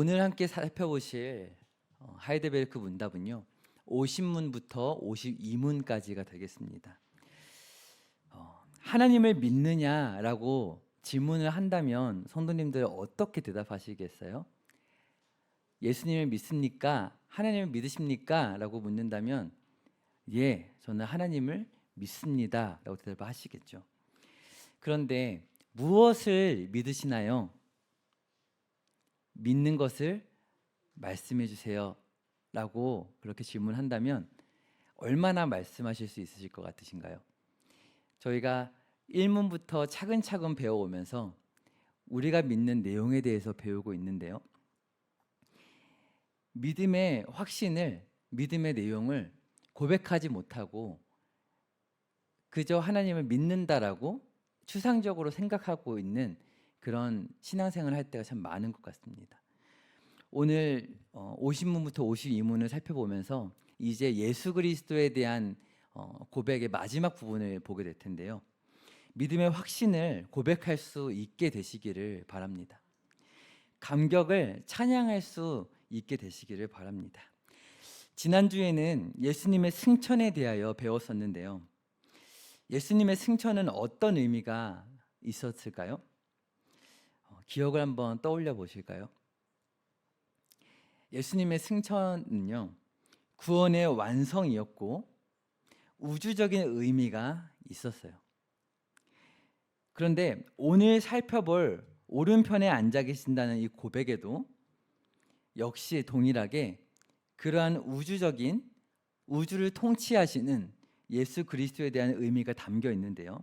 오늘 함께 살펴보실 하이델베르크 문답은요, 50문부터 52문까지가 되겠습니다. 하나님을 믿느냐라고 질문을 한다면 성도님들 어떻게 대답하시겠어요? 예수님을 믿습니까? 하나님을 믿으십니까? 라고 묻는다면 예, 저는 하나님을 믿습니다 라고 대답하시겠죠. 그런데 무엇을 믿으시나요? 믿는 것을 말씀해 주세요 라고 그렇게 질문한다면 얼마나 말씀하실 수 있으실 것 같으신가요? 저희가 1문부터 차근차근 배워오면서 우리가 믿는 내용에 대해서 배우고 있는데요, 믿음의 확신을, 믿음의 내용을 고백하지 못하고 그저 하나님을 믿는다라고 추상적으로 생각하고 있는 그런 신앙생활을 할 때가 참 많은 것 같습니다. 오늘 50문부터 52문을 살펴보면서 이제 예수 그리스도에 대한 고백의 마지막 부분을 보게 될 텐데요, 믿음의 확신을 고백할 수 있게 되시기를 바랍니다. 감격을 찬양할 수 있게 되시기를 바랍니다. 지난주에는 예수님의 승천에 대하여 배웠었는데요, 예수님의 승천은 어떤 의미가 있었을까요? 기억을 한번 떠올려 보실까요? 예수님의 승천은요, 구원의 완성이었고 우주적인 의미가 있었어요. 그런데 오늘 살펴볼 오른편에 앉아 계신다는 이 고백에도 역시 동일하게 그러한 우주적인, 우주를 통치하시는 예수 그리스도에 대한 의미가 담겨 있는데요,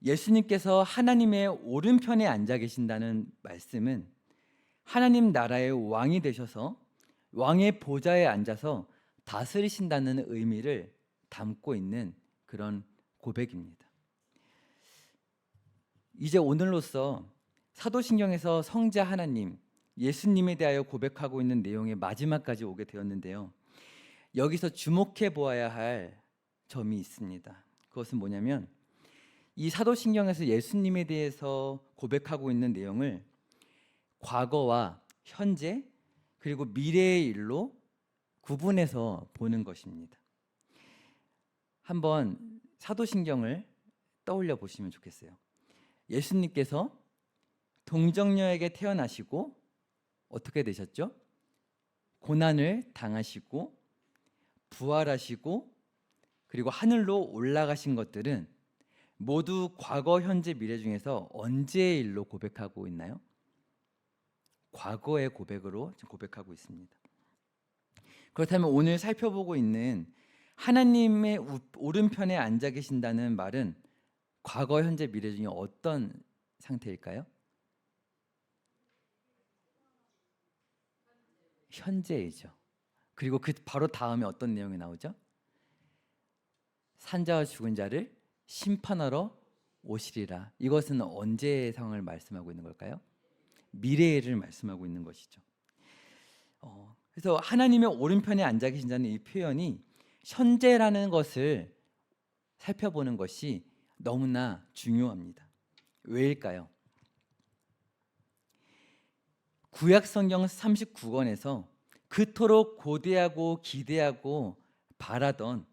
예수님께서 하나님의 오른편에 앉아 계신다는 말씀은 하나님 나라의 왕이 되셔서 왕의 보좌에 앉아서 다스리신다는 의미를 담고 있는 그런 고백입니다. 이제 오늘로써 사도신경에서 성자 하나님, 예수님에 대하여 고백하고 있는 내용의 마지막까지 오게 되었는데요, 여기서 주목해 보아야 할 점이 있습니다. 그것은 뭐냐면 이 사도신경에서 예수님에 대해서 고백하고 있는 내용을 과거와 현재 그리고 미래의 일로 구분해서 보는 것입니다. 한번 사도신경을 떠올려 보시면 좋겠어요. 예수님께서 동정녀에게 태어나시고 어떻게 되셨죠? 고난을 당하시고 부활하시고 그리고 하늘로 올라가신 것들은 모두 과거, 현재, 미래 중에서 언제의 일로 고백하고 있나요? 과거의 고백으로 고백하고 있습니다. 그렇다면 오늘 살펴보고 있는 하나님의 오른편에 앉아 계신다는 말은 과거, 현재, 미래 중에 어떤 상태일까요? 현재이죠. 그리고 그 바로 다음에 어떤 내용이 나오죠? 산자와 죽은 자를 심판하러 오시리라. 이것은 언제의 상황을 말씀하고 있는 걸까요? 미래를 말씀하고 있는 것이죠. 그래서 하나님의 오른편에 앉아 계신다는 이 표현이 현재라는 것을 살펴보는 것이 너무나 중요합니다. 왜일까요? 구약 성경 39권에서 그토록 고대하고 기대하고 바라던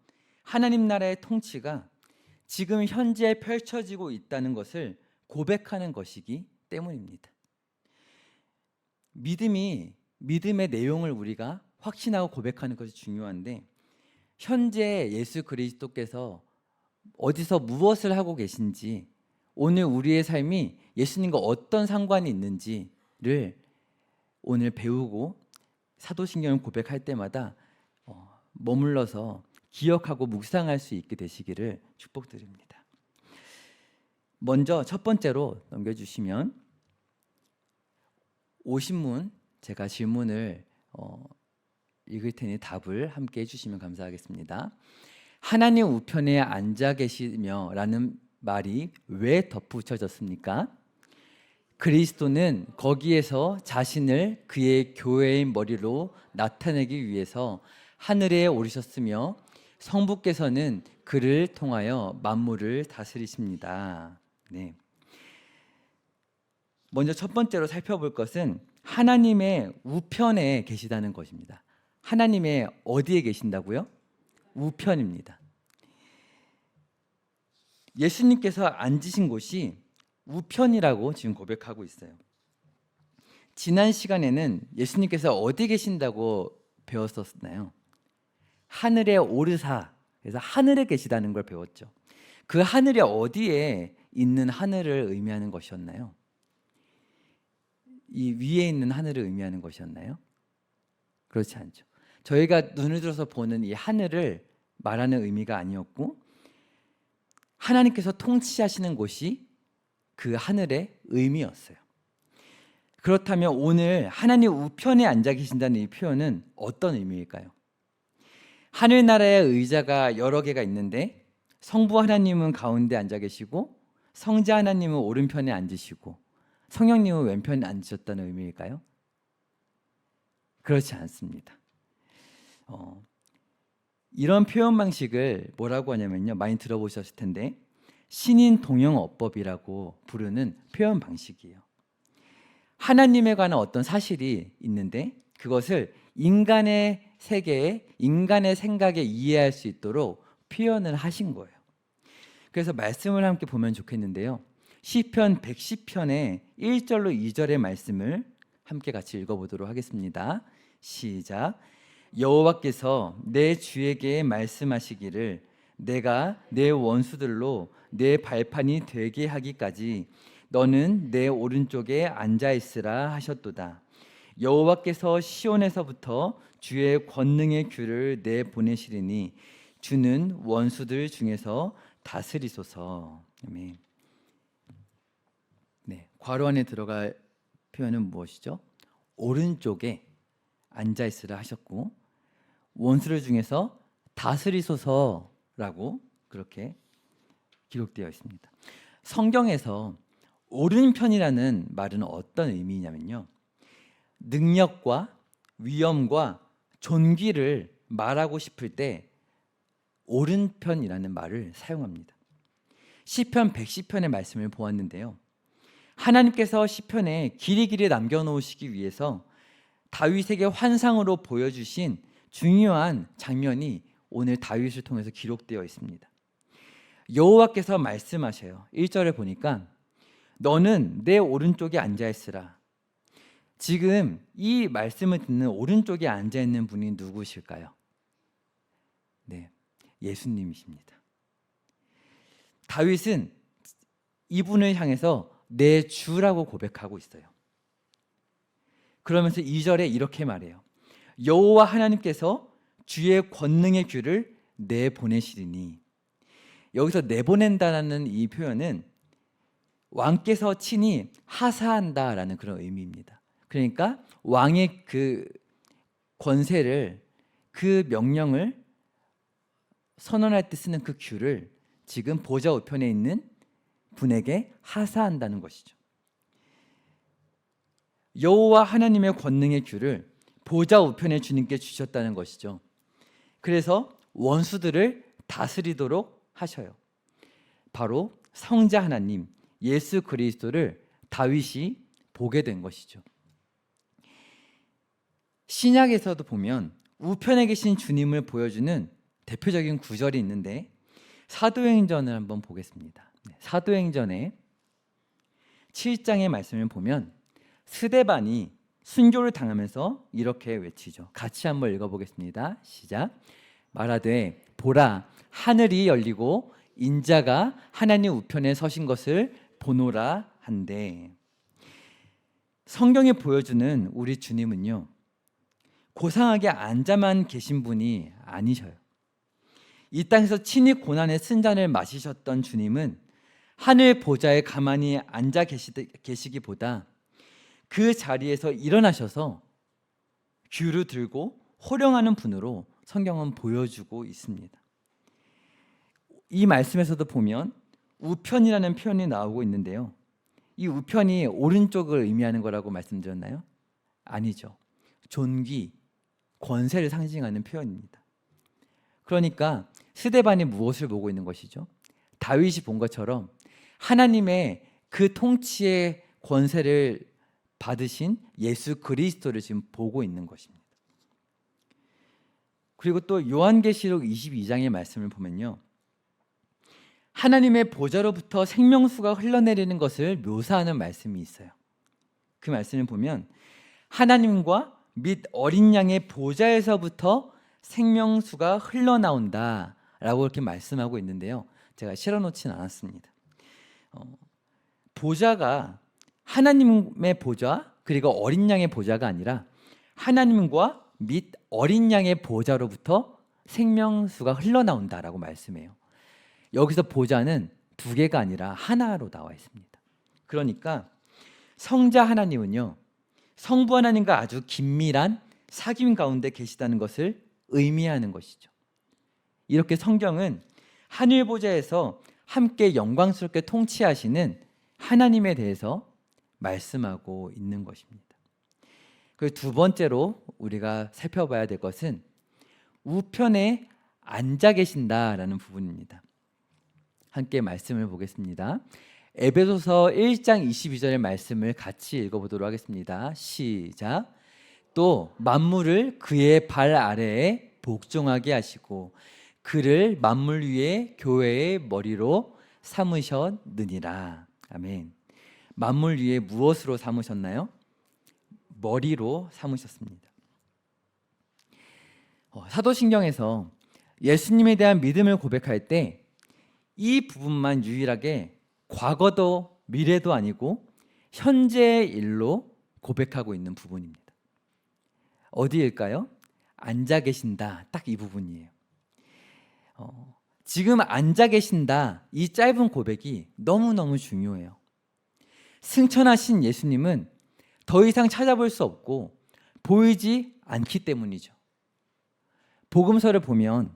하나님 나라의 통치가 지금 현재 펼쳐지고 있다는 것을 고백하는 것이기 때문입니다. 믿음의 내용을 우리가 확신하고 고백하는 것이 중요한데, 현재 예수 그리스도께서 어디서 무엇을 하고 계신지, 오늘 우리의 삶이 예수님과 어떤 상관이 있는지를 오늘 배우고 사도신경을 고백할 때마다 머물러서 기억하고 묵상할 수 있게 되시기를 축복드립니다. 먼저 첫 번째로 넘겨주시면 50문 제가 질문을 읽을 테니 답을 함께 해주시면 감사하겠습니다. 하나님 우편에 앉아 계시며 라는 말이 왜 덧붙여졌습니까? 그리스도는 거기에서 자신을 그의 교회의 머리로 나타내기 위해서 하늘에 오르셨으며 성부께서는 그를 통하여 만물을 다스리십니다. 네. 먼저 첫 번째로 살펴볼 것은 하나님의 우편에 계시다는 것입니다. 하나님의 어디에 계신다고요? 우편입니다. 예수님께서 앉으신 곳이 우편이라고 지금 고백하고 있어요. 지난 시간에는 예수님께서 어디 계신다고 배웠었나요? 하늘에 오르사, 그래서 하늘에 계시다는 걸 배웠죠. 그 하늘이 어디에 있는 하늘을 의미하는 것이었나요? 이 위에 있는 하늘을 의미하는 것이었나요? 그렇지 않죠. 저희가 눈을 들어서 보는 이 하늘을 말하는 의미가 아니었고, 하나님께서 통치하시는 곳이 그 하늘의 의미였어요. 그렇다면 오늘 하나님 우편에 앉아 계신다는 이 표현은 어떤 의미일까요? 하늘나라의 의자가 여러 개가 있는데 성부 하나님은 가운데 앉아 계시고 성자 하나님은 오른편에 앉으시고 성령님은 왼편에 앉으셨다는 의미일까요? 그렇지 않습니다. 이런 표현 방식을 뭐라고 하냐면요, 많이 들어보셨을 텐데 신인 동영어법이라고 부르는 표현 방식이에요. 하나님에 관한 어떤 사실이 있는데 그것을 인간의 세계에, 인간의 생각에 이해할 수 있도록 표현을 하신 거예요. 그래서 말씀을 함께 보면 좋겠는데요, 시편 110편의 1절로 2절의 말씀을 함께 같이 읽어보도록 하겠습니다. 시작. 여호와께서 내 주에게 말씀하시기를 내가 내 원수들로 내 발판이 되게 하기까지 너는 내 오른쪽에 앉아 있으라 하셨도다. 여호와께서 시온에서부터 주의 권능의 귤을 내 보내시리니 주는 원수들 중에서 다스리소서. 아멘. 네, 괄호 안에 들어갈 표현은 무엇이죠? 오른쪽에 앉아 있으라 하셨고 원수들 중에서 다스리소서라고 그렇게 기록되어 있습니다. 성경에서 오른편이라는 말은 어떤 의미냐면요, 능력과 위엄과 존귀를 말하고 싶을 때 오른편이라는 말을 사용합니다. 시편 110편의 말씀을 보았는데요, 하나님께서 시편에 길이길이 남겨놓으시기 위해서 다윗에게 환상으로 보여주신 중요한 장면이 오늘 다윗을 통해서 기록되어 있습니다. 여호와께서 말씀하셔요. 1절에 보니까 너는 내 오른쪽에 앉아있으라. 지금 이 말씀을 듣는 오른쪽에 앉아있는 분이 누구실까요? 네, 예수님이십니다. 다윗은 이분을 향해서 내 주라고 고백하고 있어요. 그러면서 2절에 이렇게 말해요. 여호와 하나님께서 주의 권능의 귤을 내보내시리니. 여기서 내보낸다라는 이 표현은 왕께서 친히 하사한다라는 그런 의미입니다. 그러니까 왕의 그 권세를, 그 명령을 선언할 때 쓰는 그 귤을 지금 보좌 우편에 있는 분에게 하사한다는 것이죠. 여호와 하나님의 권능의 귤을 보좌 우편에 주님께 주셨다는 것이죠. 그래서 원수들을 다스리도록 하셔요. 바로 성자 하나님 예수 그리스도를 다윗이 보게 된 것이죠. 신약에서도 보면 우편에 계신 주님을 보여주는 대표적인 구절이 있는데 사도행전을 한번 보겠습니다. 사도행전의 7장의 말씀을 보면 스데반이 순교를 당하면서 이렇게 외치죠. 같이 한번 읽어보겠습니다. 시작. 말하되 보라 하늘이 열리고 인자가 하나님 우편에 서신 것을 보노라 한데, 성경에 보여주는 우리 주님은요, 고상하게 앉아만 계신 분이 아니셔요. 이 땅에서 친히 고난의 쓴잔을 마시셨던 주님은 하늘 보좌에 가만히 앉아 계시기보다 그 자리에서 일어나셔서 귤을 들고 호령하는 분으로 성경은 보여주고 있습니다. 이 말씀에서도 보면 우편이라는 표현이 나오고 있는데요, 이 우편이 오른쪽을 의미하는 거라고 말씀드렸나요? 아니죠. 존귀, 권세를 상징하는 표현입니다. 그러니까 스데반이 무엇을 보고 있는 것이죠? 다윗이 본 것처럼 하나님의 그 통치의 권세를 받으신 예수 그리스도를 지금 보고 있는 것입니다. 그리고 또 요한계시록 22장의 말씀을 보면요, 하나님의 보좌로부터 생명수가 흘러내리는 것을 묘사하는 말씀이 있어요. 그 말씀을 보면 하나님과 및 어린 양의 보좌에서부터 생명수가 흘러나온다 라고 이렇게 말씀하고 있는데요, 제가 실어놓지는 않았습니다. 보좌가 하나님의 보좌 그리고 어린 양의 보좌가 아니라 하나님과 및 어린 양의 보좌로부터 생명수가 흘러나온다라고 말씀해요. 여기서 보좌는 두 개가 아니라 하나로 나와 있습니다. 그러니까 성자 하나님은요, 성부 하나님과 아주 긴밀한 사귐 가운데 계시다는 것을 의미하는 것이죠. 이렇게 성경은 하늘 보좌에서 함께 영광스럽게 통치하시는 하나님에 대해서 말씀하고 있는 것입니다. 그리고 두 번째로 우리가 살펴봐야 될 것은 우편에 앉아 계신다라는 부분입니다. 함께 말씀을 보겠습니다. 에베소서 1장 22절의 말씀을 같이 읽어보도록 하겠습니다. 시작. 또 만물을 그의 발 아래에 복종하게 하시고 그를 만물 위에 교회의 머리로 삼으셨느니라. 아멘. 만물 위에 무엇으로 삼으셨나요? 머리로 삼으셨습니다. 사도신경에서 예수님에 대한 믿음을 고백할 때 이 부분만 유일하게 과거도 미래도 아니고 현재의 일로 고백하고 있는 부분입니다. 어디일까요? 앉아 계신다, 딱 이 부분이에요. 지금 앉아 계신다, 이 짧은 고백이 너무너무 중요해요. 승천하신 예수님은 더 이상 찾아볼 수 없고 보이지 않기 때문이죠. 복음서를 보면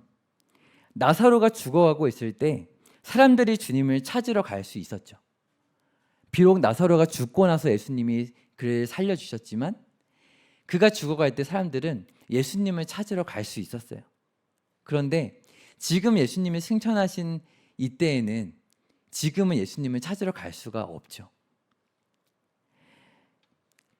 나사로가 죽어가고 있을 때 사람들이 주님을 찾으러 갈 수 있었죠. 비록 나사로가 죽고 나서 예수님이 그를 살려주셨지만 그가 죽어갈 때 사람들은 예수님을 찾으러 갈 수 있었어요. 그런데 지금 예수님이 승천하신 이때에는 지금은 예수님을 찾으러 갈 수가 없죠.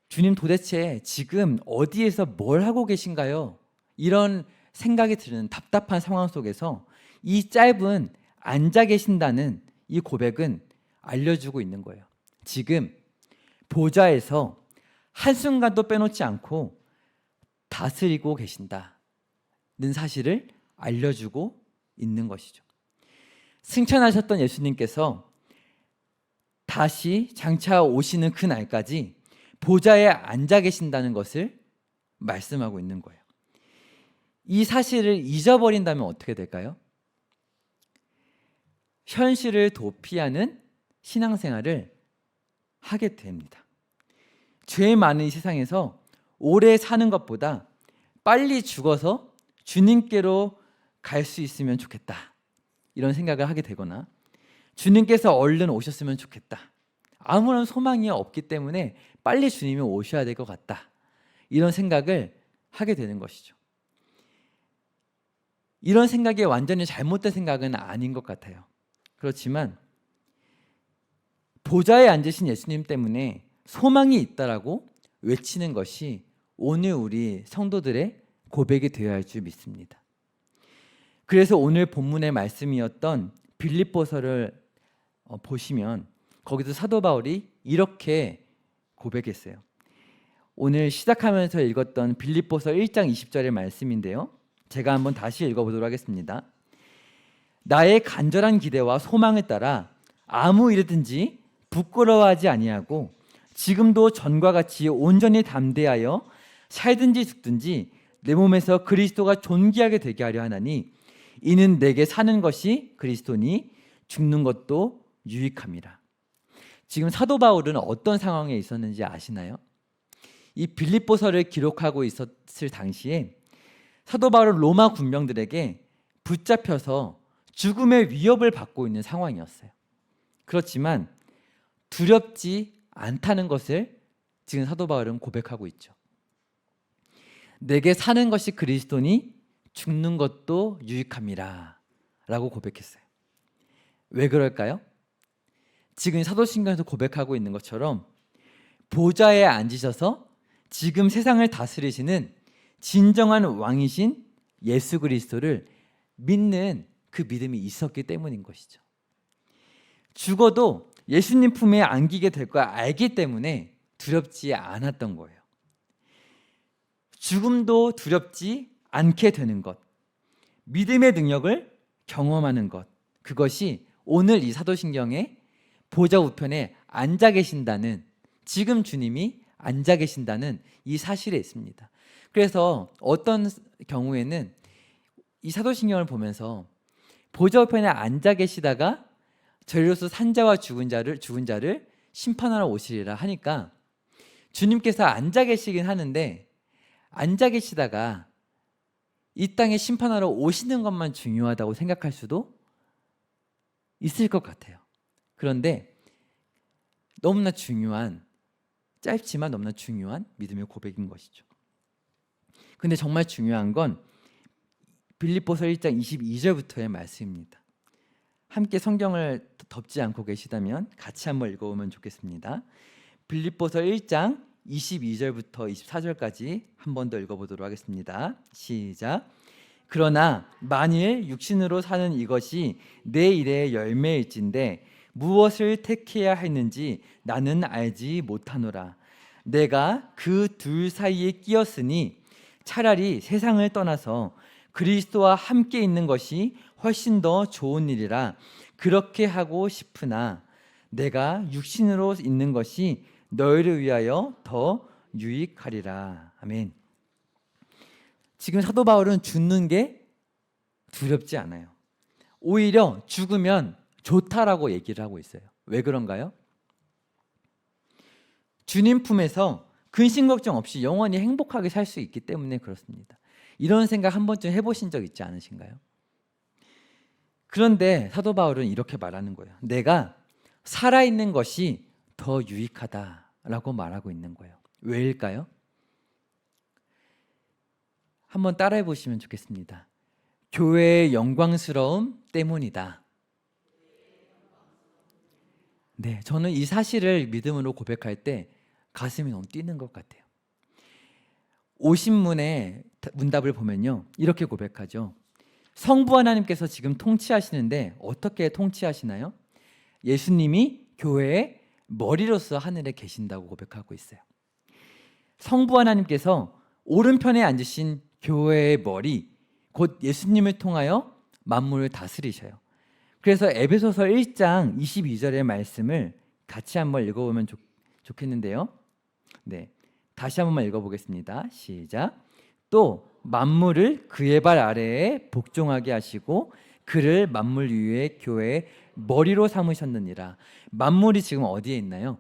주님 도대체 지금 어디에서 뭘 하고 계신가요? 이런 생각이 드는 답답한 상황 속에서 이 짧은 앉아 계신다는 이 고백은 알려주고 있는 거예요. 지금 보좌에서 한순간도 빼놓지 않고 다스리고 계신다는 사실을 알려주고 있는 것이죠. 승천하셨던 예수님께서 다시 장차 오시는 그 날까지 보좌에 앉아 계신다는 것을 말씀하고 있는 거예요. 이 사실을 잊어버린다면 어떻게 될까요? 현실을 도피하는 신앙생활을 하게 됩니다. 죄 많은 이 세상에서 오래 사는 것보다 빨리 죽어서 주님께로 갈 수 있으면 좋겠다, 이런 생각을 하게 되거나 주님께서 얼른 오셨으면 좋겠다, 아무런 소망이 없기 때문에 빨리 주님이 오셔야 될 것 같다, 이런 생각을 하게 되는 것이죠. 이런 생각이 완전히 잘못된 생각은 아닌 것 같아요. 그렇지만 보좌에 앉으신 예수님 때문에 소망이 있다라고 외치는 것이 오늘 우리 성도들의 고백이 되어야 할 줄 믿습니다. 그래서 오늘 본문의 말씀이었던 빌립보서를 보시면 거기서 사도 바울이 이렇게 고백했어요. 오늘 시작하면서 읽었던 빌립보서 1장 20절의 말씀인데요, 제가 한번 다시 읽어보도록 하겠습니다. 나의 간절한 기대와 소망을 따라 아무 일이든지 부끄러워하지 아니하고 지금도 전과 같이 온전히 담대하여 살든지 죽든지 내 몸에서 그리스도가 존귀하게 되게 하려 하나니 이는 내게 사는 것이 그리스도니 죽는 것도 유익함이라. 지금 사도 바울은 어떤 상황에 있었는지 아시나요? 이 빌립보서를 기록하고 있었을 당시에 사도 바울은 로마 군병들에게 붙잡혀서 죽음의 위협을 받고 있는 상황이었어요. 그렇지만 두렵지 않다는 것을 지금 사도 바울은 고백하고 있죠. 내게 사는 것이 그리스도니 죽는 것도 유익함이라 라고 고백했어요. 왜 그럴까요? 지금 사도신경에서 고백하고 있는 것처럼 보좌에 앉으셔서 지금 세상을 다스리시는 진정한 왕이신 예수 그리스도를 믿는 그 믿음이 있었기 때문인 것이죠. 죽어도 예수님 품에 안기게 될 걸 알기 때문에 두렵지 않았던 거예요. 죽음도 두렵지 않게 되는 것, 믿음의 능력을 경험하는 것, 그것이 오늘 이 사도신경에 보좌 우편에 앉아 계신다는, 지금 주님이 앉아 계신다는 이 사실에 있습니다. 그래서 어떤 경우에는 이 사도신경을 보면서 보좌 우편에 앉아 계시다가 저희로서 산자와 죽은 자를 심판하러 오시리라 하니까 주님께서 앉아 계시긴 하는데 앉아 계시다가 이 땅에 심판하러 오시는 것만 중요하다고 생각할 수도 있을 것 같아요. 그런데 너무나 중요한, 짧지만 너무나 중요한 믿음의 고백인 것이죠. 근데 정말 중요한 건 빌립보서 1장 22절부터의 말씀입니다. 함께 성경을 덮지 않고 계시다면 같이 한번 읽어보면 좋겠습니다. 빌립보서 1장 22절부터 24절까지 한 번 더 읽어보도록 하겠습니다. 시작. 그러나 만일 육신으로 사는 이것이 내 일의 열매일진데 무엇을 택해야 했는지 나는 알지 못하노라. 내가 그 둘 사이에 끼었으니 차라리 세상을 떠나서 그리스도와 함께 있는 것이 훨씬 더 좋은 일이라 그렇게 하고 싶으나 내가 육신으로 있는 것이 너희를 위하여 더 유익하리라. 아멘. 지금 사도 바울은 죽는 게 두렵지 않아요. 오히려 죽으면 좋다라고 얘기를 하고 있어요. 왜 그런가요? 주님 품에서 근심 걱정 없이 영원히 행복하게 살 수 있기 때문에 그렇습니다. 이런 생각 한 번쯤 해보신 적 있지 않으신가요? 그런데 사도 바울은 이렇게 말하는 거예요. 내가 살아있는 것이 더 유익하다라고 말하고 있는 거예요. 왜일까요? 한번 따라해 보시면 좋겠습니다. 교회의 영광스러움 때문이다. 네, 저는 이 사실을 믿음으로 고백할 때 가슴이 너무 뛰는 것 같아요. 오신문의 문답을 보면요, 이렇게 고백하죠. 성부 하나님께서 지금 통치하시는데 어떻게 통치하시나요? 예수님이 교회의 머리로서 하늘에 계신다고 고백하고 있어요. 성부 하나님께서 오른편에 앉으신 교회의 머리, 곧 예수님을 통하여 만물을 다스리셔요. 그래서 에베소서 1장 22절의 말씀을 같이 한번 읽어보면 좋겠는데요. 네, 다시 한번만 읽어보겠습니다. 시작. 또 만물을 그의 발 아래에 복종하게 하시고 그를 만물 위에 교회의 머리로 삼으셨느니라. 만물이 지금 어디에 있나요?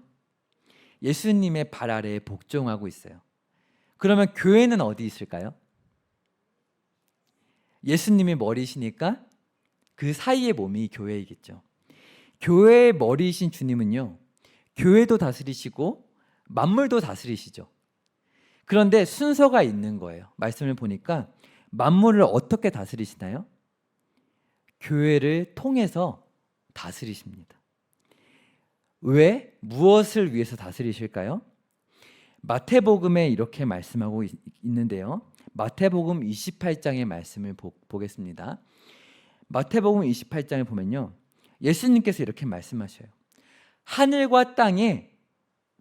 예수님의 발 아래에 복종하고 있어요. 그러면 교회는 어디 있을까요? 예수님이 머리시니까 그 사이의 몸이 교회이겠죠. 교회의 머리이신 주님은요, 교회도 다스리시고 만물도 다스리시죠. 그런데 순서가 있는 거예요. 말씀을 보니까 만물을 어떻게 다스리시나요? 교회를 통해서 다스리십니다. 왜? 무엇을 위해서 다스리실까요? 마태복음에 이렇게 말씀하고 있는데요. 마태복음 28장의 말씀을 보겠습니다. 마태복음 28장을 보면요, 예수님께서 이렇게 말씀하셔요. 하늘과 땅의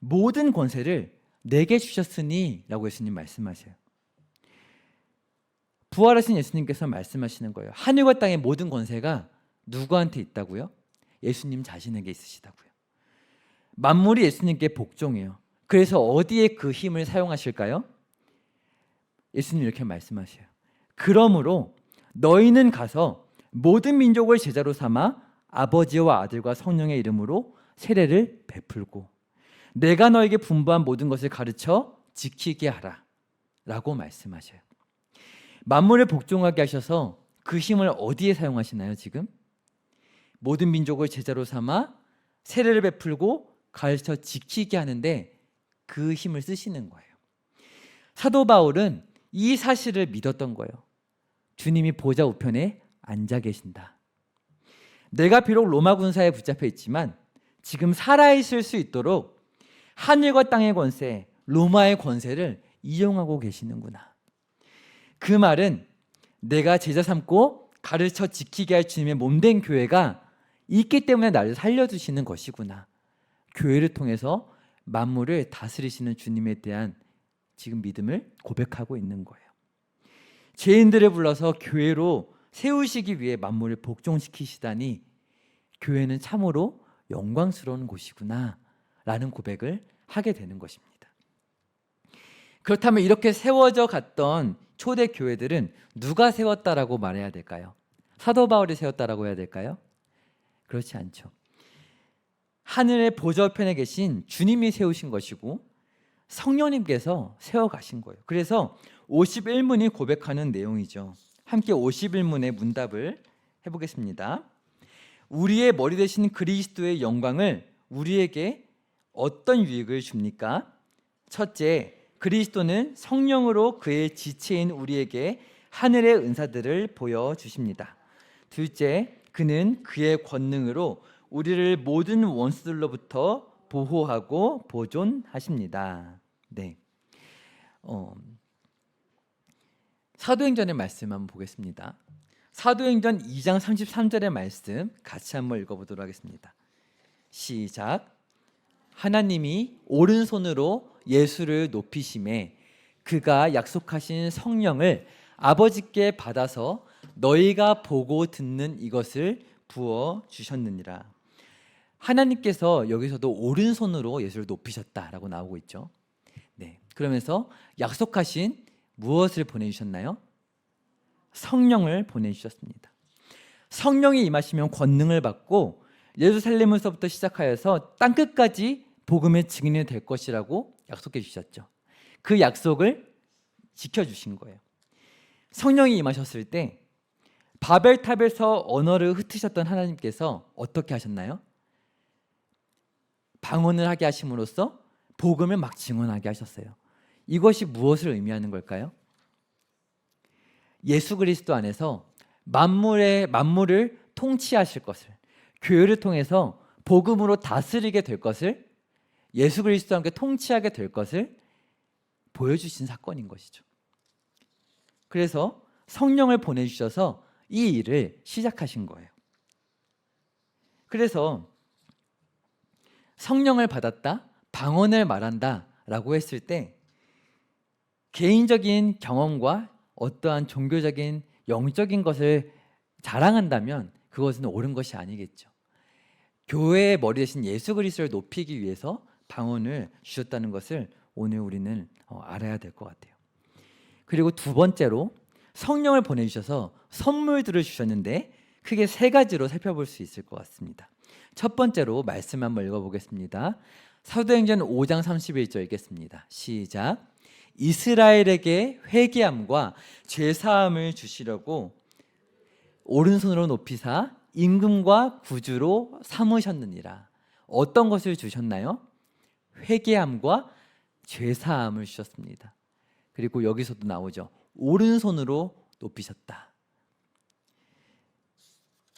모든 권세를 내게 주셨으니 라고 예수님 말씀하셔요. 부활하신 예수님께서 말씀하시는 거예요. 하늘과 땅의 모든 권세가 누구한테 있다고요? 예수님 자신에게 있으시다고요. 만물이 예수님께 복종해요. 그래서 어디에 그 힘을 사용하실까요? 예수님 이렇게 말씀하셔요. 그러므로 너희는 가서 모든 민족을 제자로 삼아 아버지와 아들과 성령의 이름으로 세례를 베풀고 내가 너에게 분부한 모든 것을 가르쳐 지키게 하라 라고 말씀하셔요. 만물을 복종하게 하셔서 그 힘을 어디에 사용하시나요? 지금 모든 민족을 제자로 삼아 세례를 베풀고 가르쳐 지키게 하는데 그 힘을 쓰시는 거예요. 사도 바울은 이 사실을 믿었던 거예요. 주님이 보좌 우편에 앉아 계신다. 내가 비록 로마 군사에 붙잡혀 있지만 지금 살아있을 수 있도록 하늘과 땅의 권세, 로마의 권세를 이용하고 계시는구나. 그 말은 내가 제자 삼고 가르쳐 지키게 할 주님의 몸된 교회가 있기 때문에 나를 살려주시는 것이구나. 교회를 통해서 만물을 다스리시는 주님에 대한 지금 믿음을 고백하고 있는 거예요. 죄인들을 불러서 교회로 세우시기 위해 만물을 복종시키시다니 교회는 참으로 영광스러운 곳이구나 라는 고백을 하게 되는 것입니다. 그렇다면 이렇게 세워져 갔던 초대 교회들은 누가 세웠다라고 말해야 될까요? 사도 바울이 세웠다라고 해야 될까요? 그렇지 않죠. 하늘의 보좌편에 계신 주님이 세우신 것이고 성령님께서 세워가신 거예요. 그래서 51문이 고백하는 내용이죠. 함께 51문의 문답을 해보겠습니다. 우리의 머리 되신 그리스도의 영광을 우리에게 어떤 유익을 줍니까? 첫째, 그리스도는 성령으로 그의 지체인 우리에게 하늘의 은사들을 보여주십니다. 둘째, 그는 그의 권능으로 우리를 모든 원수들로부터 보호하고 보존하십니다. 네. 사도행전의 말씀 한번 보겠습니다. 사도행전 2장 33절의 말씀 같이 한번 읽어보도록 하겠습니다. 시작. 하나님이 오른손으로 예수를 높이심에 그가 약속하신 성령을 아버지께 받아서 너희가 보고 듣는 이것을 부어 주셨느니라. 하나님께서 여기서도 오른손으로 예수를 높이셨다라고 나오고 있죠. 네, 그러면서 약속하신 무엇을 보내주셨나요? 성령을 보내주셨습니다. 성령이 임하시면 권능을 받고 예루살렘에서부터 시작하여서 땅끝까지 복음의 증인이 될 것이라고 약속해 주셨죠. 그 약속을 지켜주신 거예요. 성령이 임하셨을 때 바벨탑에서 언어를 흩으셨던 하나님께서 어떻게 하셨나요? 방언을 하게 하심으로써 복음을 막 증언하게 하셨어요. 이것이 무엇을 의미하는 걸까요? 예수 그리스도 안에서 만물을 통치하실 것을, 교회를 통해서 복음으로 다스리게 될 것을, 예수 그리스도와 함께 통치하게 될 것을 보여주신 사건인 것이죠. 그래서 성령을 보내주셔서 이 일을 시작하신 거예요. 그래서 성령을 받았다, 방언을 말한다 라고 했을 때 개인적인 경험과 어떠한 종교적인 영적인 것을 자랑한다면 그것은 옳은 것이 아니겠죠. 교회의 머리 대신 예수 그리스도를 높이기 위해서 방언을 주셨다는 것을 오늘 우리는 알아야 될 것 같아요. 그리고 두 번째로 성령을 보내주셔서 선물들을 주셨는데 크게 세 가지로 살펴볼 수 있을 것 같습니다. 첫 번째로 말씀 한번 읽어보겠습니다. 사도행전 5장 31절 읽겠습니다. 시작. 이스라엘에게 회개함과 죄사함을 주시려고 오른손으로 높이사 임금과 구주로 삼으셨느니라. 어떤 것을 주셨나요? 회개함과 죄사함을 주셨습니다. 그리고 여기서도 나오죠. 오른손으로 높이셨다.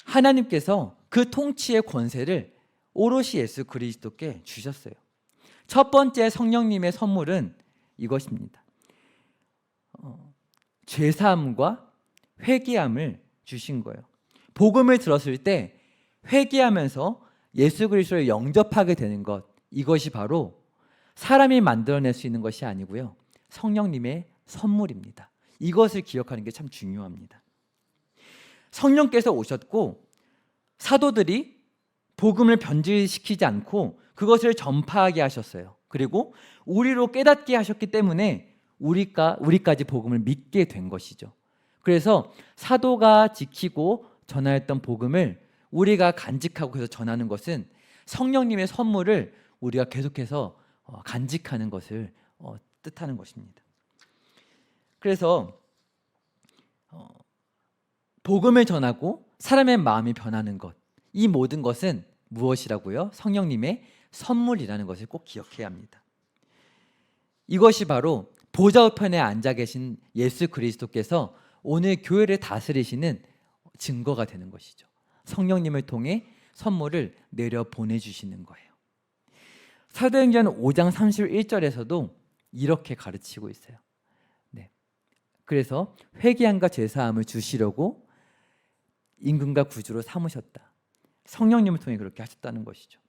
하나님께서 그 통치의 권세를 오롯이 예수 그리스도께 주셨어요. 첫 번째 성령님의 선물은 이것입니다. 죄사함과 회개함을 주신 거예요. 복음을 들었을 때 회개하면서 예수 그리스도를 영접하게 되는 것, 이것이 바로 사람이 만들어낼 수 있는 것이 아니고요, 성령님의 선물입니다. 이것을 기억하는 게 참 중요합니다. 성령께서 오셨고 사도들이 복음을 변질시키지 않고 그것을 전파하게 하셨어요. 그리고 우리로 깨닫게 하셨기 때문에 우리까지 복음을 믿게 된 것이죠. 그래서 사도가 지키고 전하였던 복음을 우리가 간직하고 해서 전하는 것은 성령님의 선물을 우리가 계속해서 간직하는 것을 뜻하는 것입니다. 그래서 복음을 전하고 사람의 마음이 변하는 것, 이 모든 것은 무엇이라고요? 성령님의 선물이라는 것을 꼭 기억해야 합니다. 이것이 바로 보좌 우편에 앉아 계신 예수 그리스도께서 오늘 교회를 다스리시는 증거가 되는 것이죠. 성령님을 통해 선물을 내려 보내주시는 거예요. 사도행전 5장 31절에서도 이렇게 가르치고 있어요. 네. 그래서 회개함과 죄사함을 주시려고 임금과 구주로 삼으셨다. 성령님을 통해 그렇게 하셨다는 것이죠.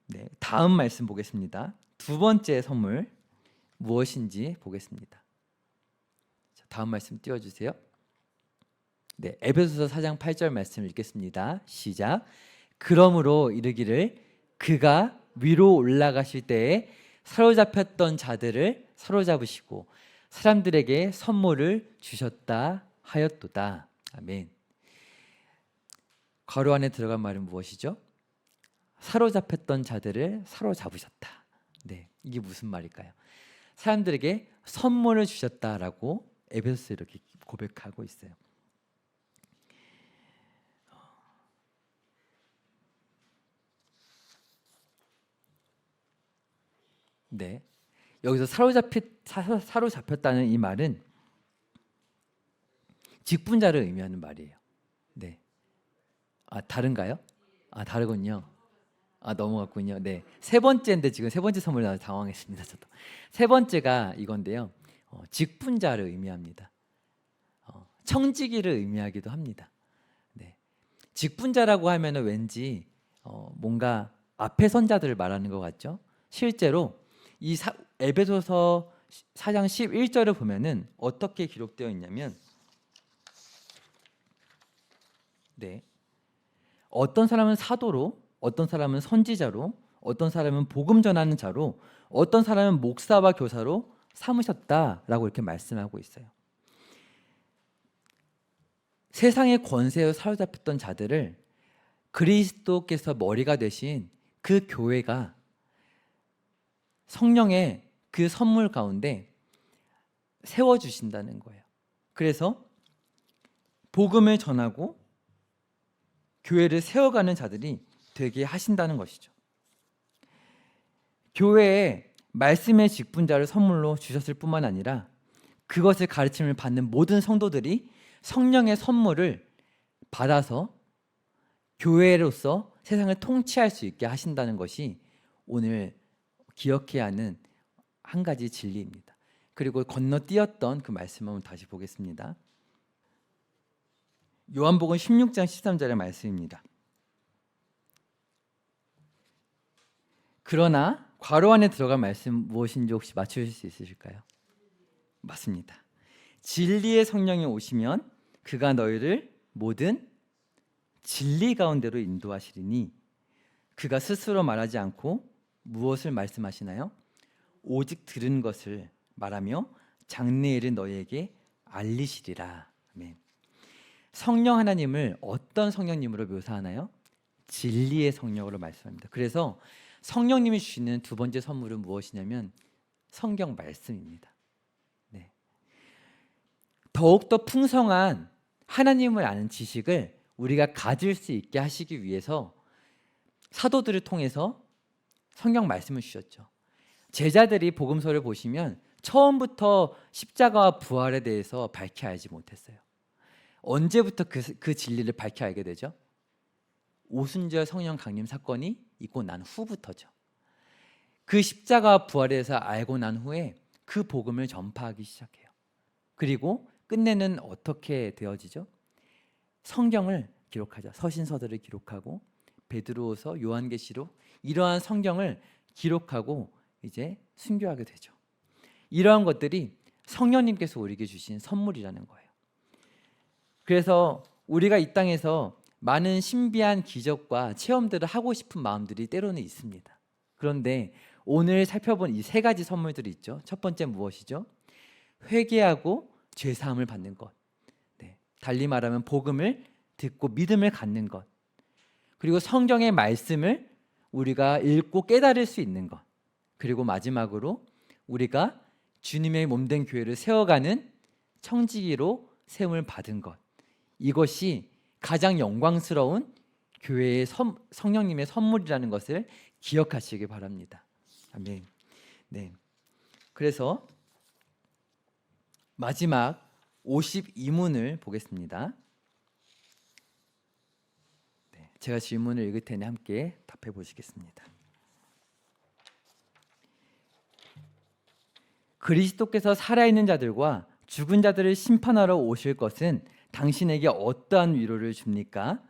네, 다음 말씀 보겠습니다. 두 번째 선물 무엇인지 보겠습니다. 자, 다음 말씀 띄워주세요. 네, 에베소서 4장 8절 말씀 읽겠습니다. 시작. 그러므로 이르기를 그가 위로 올라가실 때에 사로잡혔던 자들을 사로잡으시고 사람들에게 선물을 주셨다 하였도다. 아멘. 괄호 안에 들어간 말은 무엇이죠? 사로잡혔던 자들을 사로잡으셨다. 네, 이게 무슨 말일까요? 사람들에게 선물을 주셨다라고 에베소서 이렇게 고백하고 있어요. 네, 여기서 사로잡혔다는 이 말은 직분자를 의미하는 말이에요. 네, 다른가요? 다르군요. 넘어갔군요. 네, 세 번째인데 지금 세 번째 선물 나와서 당황했습니다. 저도 세 번째가 이건데요. 직분자를 의미합니다. 청지기를 의미하기도 합니다. 네, 직분자라고 하면은 왠지 뭔가 앞에 선자들을 말하는 것 같죠. 실제로 이 에베소서 4장 11절을 보면은 어떻게 기록되어 있냐면, 네, 어떤 사람은 사도로, 어떤 사람은 선지자로, 어떤 사람은 복음 전하는 자로, 어떤 사람은 목사와 교사로 삼으셨다라고 이렇게 말씀하고 있어요. 세상의 권세에 사로잡혔던 자들을 그리스도께서 머리가 되신 그 교회가 성령의 그 선물 가운데 세워주신다는 거예요. 그래서 복음을 전하고 교회를 세워가는 자들이 되게 하신다는 것이죠. 교회에 말씀의 직분자를 선물로 주셨을 뿐만 아니라 그것을 가르침을 받는 모든 성도들이 성령의 선물을 받아서 교회로서 세상을 통치할 수 있게 하신다는 것이 오늘 기억해야 하는 한 가지 진리입니다. 그리고 건너뛰었던 그 말씀을 한번 다시 보겠습니다. 요한복음 16장 13절의 말씀입니다. 그러나 괄호 안에 들어간 말씀 무엇인지 혹시 맞추실 수 있으실까요? 맞습니다. 진리의 성령이 오시면 그가 너희를 모든 진리 가운데로 인도하시리니 그가 스스로 말하지 않고 무엇을 말씀하시나요? 오직 들은 것을 말하며 장래일을 너희에게 알리시리라. 아멘. 성령 하나님을 어떤 성령님으로 묘사하나요? 진리의 성령으로 말씀합니다. 그래서 성령님이 주시는 두 번째 선물은 무엇이냐면 성경 말씀입니다. 네. 더욱더 풍성한 하나님을 아는 지식을 우리가 가질 수 있게 하시기 위해서 사도들을 통해서 성경 말씀을 주셨죠. 제자들이 복음서를 보시면 처음부터 십자가와 부활에 대해서 밝히 알지 못했어요. 언제부터 그 진리를 밝히 알게 되죠? 오순절 성령 강림 사건이 있고 난 후부터죠. 그 십자가와 부활에 대해서 알고 난 후에 그 복음을 전파하기 시작해요. 그리고 끝내는 어떻게 되어지죠? 성경을 기록하죠. 서신서들을 기록하고 베드로서, 요한계시록 이러한 성경을 기록하고 이제 순교하게 되죠. 이러한 것들이 성령님께서 우리에게 주신 선물이라는 거예요. 그래서 우리가 이 땅에서 많은 신비한 기적과 체험들을 하고 싶은 마음들이 때로는 있습니다. 그런데 오늘 살펴본 이 세 가지 선물들이 있죠. 첫 번째 무엇이죠? 회개하고 죄사함을 받는 것. 네. 달리 말하면 복음을 듣고 믿음을 갖는 것. 그리고 성경의 말씀을 우리가 읽고 깨달을 수 있는 것. 그리고 마지막으로 우리가 주님의 몸된 교회를 세워가는 청지기로 세움을 받은 것. 이것이 가장 영광스러운 교회의 성령님의 선물이라는 것을 기억하시기 바랍니다. 아멘. 네. 그래서 마지막 52문을 보겠습니다. 네. 제가 질문을 읽을 테니 함께 답해 보시겠습니다. 그리스도께서 살아있는 자들과 죽은 자들을 심판하러 오실 것은 당신에게 어떠한 위로를 줍니까?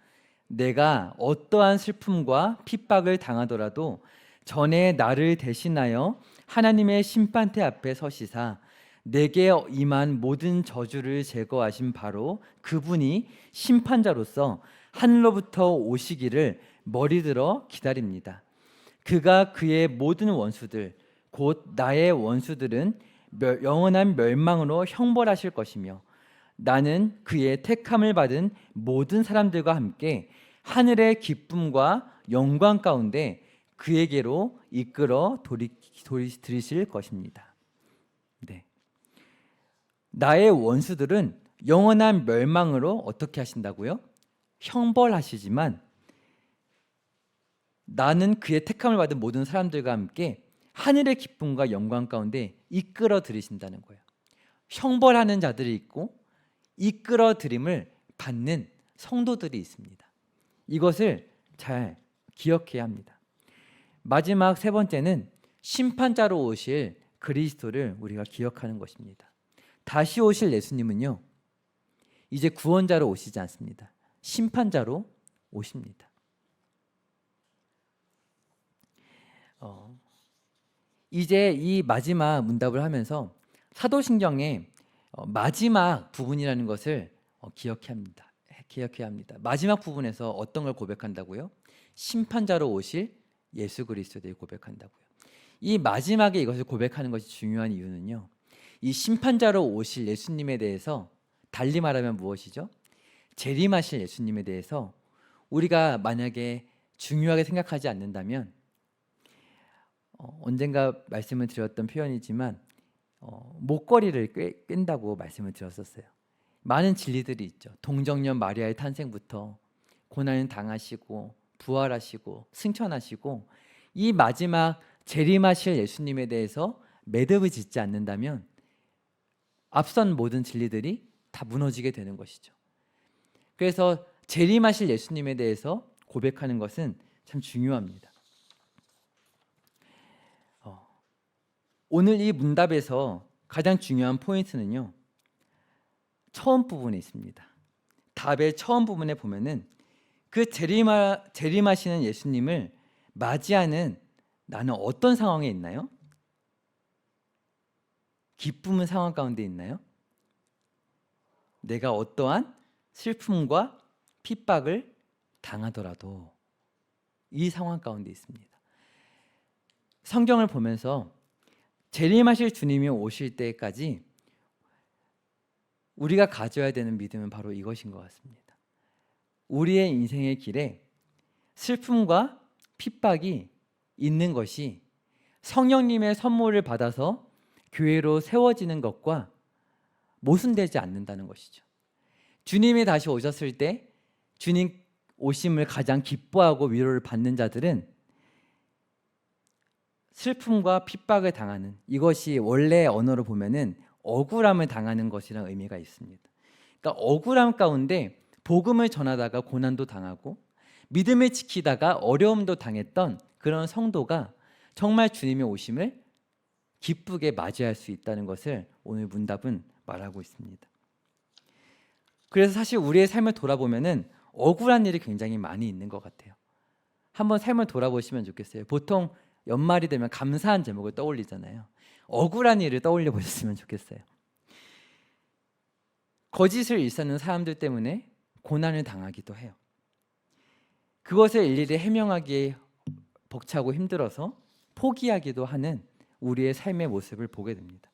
내가 어떠한 슬픔과 핍박을 당하더라도 전에 나를 대신하여 하나님의 심판대 앞에 서시사 내게 임한 모든 저주를 제거하신 바로 그분이 심판자로서 하늘로부터 오시기를 머리들어 기다립니다. 그가 그의 모든 원수들 곧 나의 원수들은 영원한 멸망으로 형벌하실 것이며 나는 그의 택함을 받은 모든 사람들과 함께 하늘의 기쁨과 영광 가운데 그에게로 이끌어 들이실 것입니다. 네. 나의 원수들은 영원한 멸망으로 어떻게 하신다고요? 형벌하시지만 나는 그의 택함을 받은 모든 사람들과 함께 하늘의 기쁨과 영광 가운데 이끌어 들이신다는 거예요. 형벌하는 자들이 있고 이끌어 들임을 받는 성도들이 있습니다. 이것을 잘 기억해야 합니다. 마지막 세 번째는 심판자로 오실 그리스도를 우리가 기억하는 것입니다. 다시 오실 예수님은요, 이제 구원자로 오시지 않습니다. 심판자로 오십니다. 이제 이 마지막 문답을 하면서 사도신경의 마지막 부분이라는 것을 기억해야 합니다. 마지막 부분에서 어떤 걸 고백한다고요? 심판자로 오실 예수 그리스도를 고백한다고요. 이 마지막에 이것을 고백하는 것이 중요한 이유는요, 이 심판자로 오실 예수님에 대해서 달리 말하면 무엇이죠? 재림하실 예수님에 대해서 우리가 만약에 중요하게 생각하지 않는다면 언젠가 말씀을 드렸던 표현이지만 목걸이를 끈다고 말씀을 드렸었어요. 많은 진리들이 있죠. 동정녀 마리아의 탄생부터 고난을 당하시고 부활하시고 승천하시고 이 마지막 재림하실 예수님에 대해서 매듭을 짓지 않는다면 앞선 모든 진리들이 다 무너지게 되는 것이죠. 그래서 재림하실 예수님에 대해서 고백하는 것은 참 중요합니다. 오늘 이 문답에서 가장 중요한 포인트는요, 처음 부분에 있습니다. 답의 처음 부분에 보면은 그 재림하시는 예수님을 맞이하는 나는 어떤 상황에 있나요? 기쁨의 상황 가운데 있나요? 내가 어떠한 슬픔과 핍박을 당하더라도 이 상황 가운데 있습니다. 성경을 보면서 재림하실 주님이 오실 때까지 우리가 가져야 되는 믿음은 바로 이것인 것 같습니다. 우리의 인생의 길에 슬픔과 핍박이 있는 것이 성령님의 선물을 받아서 교회로 세워지는 것과 모순되지 않는다는 것이죠. 주님이 다시 오셨을 때 주님 오심을 가장 기뻐하고 위로를 받는 자들은 슬픔과 핍박을 당하는, 이것이 원래 언어로 보면은 억울함을 당하는 것이라는 의미가 있습니다. 그러니까 억울함 가운데 복음을 전하다가 고난도 당하고 믿음을 지키다가 어려움도 당했던 그런 성도가 정말 주님의 오심을 기쁘게 맞이할 수 있다는 것을 오늘 문답은 말하고 있습니다. 그래서 사실 우리의 삶을 돌아보면은 억울한 일이 굉장히 많이 있는 것 같아요. 한번 삶을 돌아보시면 좋겠어요. 보통 연말이 되면 감사한 제목을 떠올리잖아요. 억울한 일을 떠올려 보셨으면 좋겠어요. 거짓을 일삼는 사람들 때문에 고난을 당하기도 해요. 그것을 일일이 해명하기에 벅차고 힘들어서 포기하기도 하는 우리의 삶의 모습을 보게 됩니다.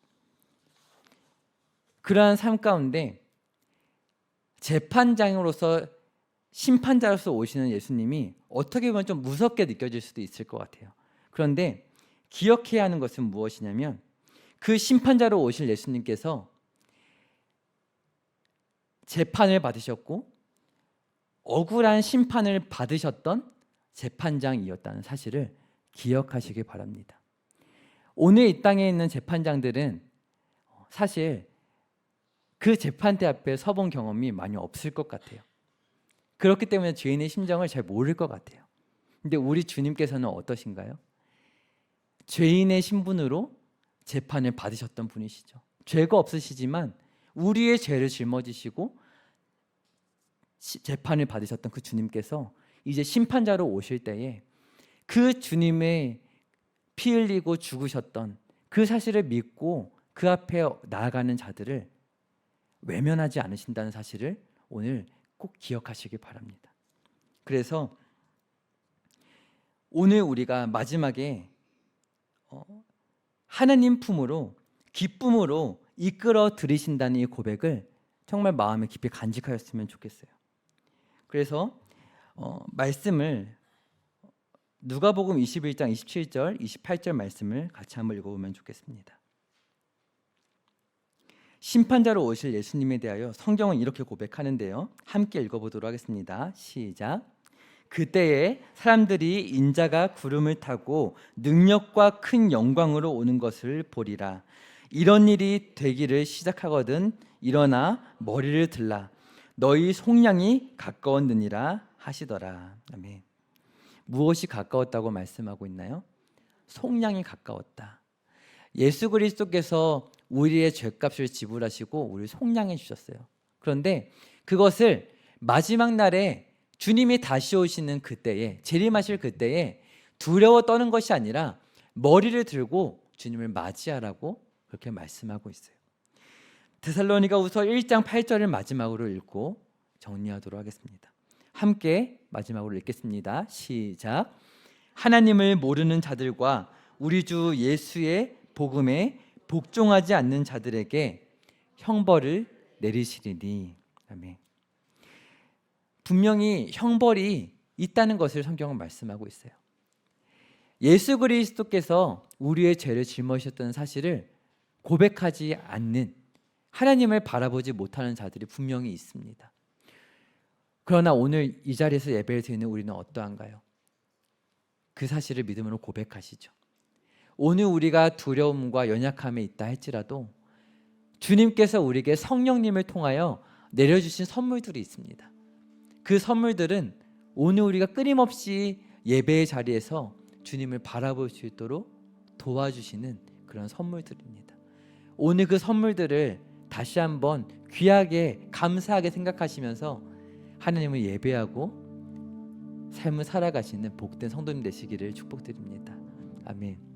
그러한 삶 가운데 재판장으로서 심판자로서 오시는 예수님이 어떻게 보면 좀 무섭게 느껴질 수도 있을 것 같아요. 그런데 기억해야 하는 것은 무엇이냐면 그 심판자로 오실 예수님께서 재판을 받으셨고 억울한 심판을 받으셨던 재판장이었다는 사실을 기억하시기 바랍니다. 오늘 이 땅에 있는 재판장들은 사실 그 재판대 앞에 서본 경험이 많이 없을 것 같아요. 그렇기 때문에 죄인의 심정을 잘 모를 것 같아요. 근데 우리 주님께서는 어떠신가요? 죄인의 신분으로 재판을 받으셨던 분이시죠. 죄가 없으시지만 우리의 죄를 짊어지시고 재판을 받으셨던 그 주님께서 이제 심판자로 오실 때에 그 주님의 피 흘리고 죽으셨던 그 사실을 믿고 그 앞에 나아가는 자들을 외면하지 않으신다는 사실을 오늘 꼭 기억하시기 바랍니다. 그래서 오늘 우리가 마지막에 하나님 품으로 기쁨으로 이끌어 들이신다는 이 고백을 정말 마음에 깊이 간직하였으면 좋겠어요. 그래서 말씀을 누가복음 21장 27절 28절 말씀을 같이 한번 읽어보면 좋겠습니다. 심판자로 오실 예수님에 대하여 성경은 이렇게 고백하는데요. 함께 읽어보도록 하겠습니다. 시작. 그때에 사람들이 인자가 구름을 타고 능력과 큰 영광으로 오는 것을 보리라. 이런 일이 되기를 시작하거든 일어나 머리를 들라. 너희 속량이 가까웠느니라 하시더라. 아멘. 무엇이 가까웠다고 말씀하고 있나요? 속량이 가까웠다. 예수 그리스도께서 우리의 죄값을 지불하시고 우리를 속량해 주셨어요. 그런데 그것을 마지막 날에 주님이 다시 오시는 그때에, 재림하실 그때에 두려워 떠는 것이 아니라 머리를 들고 주님을 맞이하라고 그렇게 말씀하고 있어요. 데살로니가후서 1장 8절을 마지막으로 읽고 정리하도록 하겠습니다. 함께 마지막으로 읽겠습니다. 시작. 하나님을 모르는 자들과 우리 주 예수의 복음에 복종하지 않는 자들에게 형벌을 내리시리니. 아멘. 분명히 형벌이 있다는 것을 성경은 말씀하고 있어요. 예수 그리스도께서 우리의 죄를 짊어지셨다는 사실을 고백하지 않는, 하나님을 바라보지 못하는 자들이 분명히 있습니다. 그러나 오늘 이 자리에서 예배를 드리는 우리는 어떠한가요? 그 사실을 믿음으로 고백하시죠. 오늘 우리가 두려움과 연약함에 있다 할지라도 주님께서 우리에게 성령님을 통하여 내려주신 선물들이 있습니다. 그 선물들은 오늘 우리가 끊임없이 예배의 자리에서 주님을 바라볼 수 있도록 도와주시는 그런 선물들입니다. 오늘 그 선물들을 다시 한번 귀하게 감사하게 생각하시면서 하나님을 예배하고 삶을 살아가시는 복된 성도님 되시기를 축복드립니다. 아멘.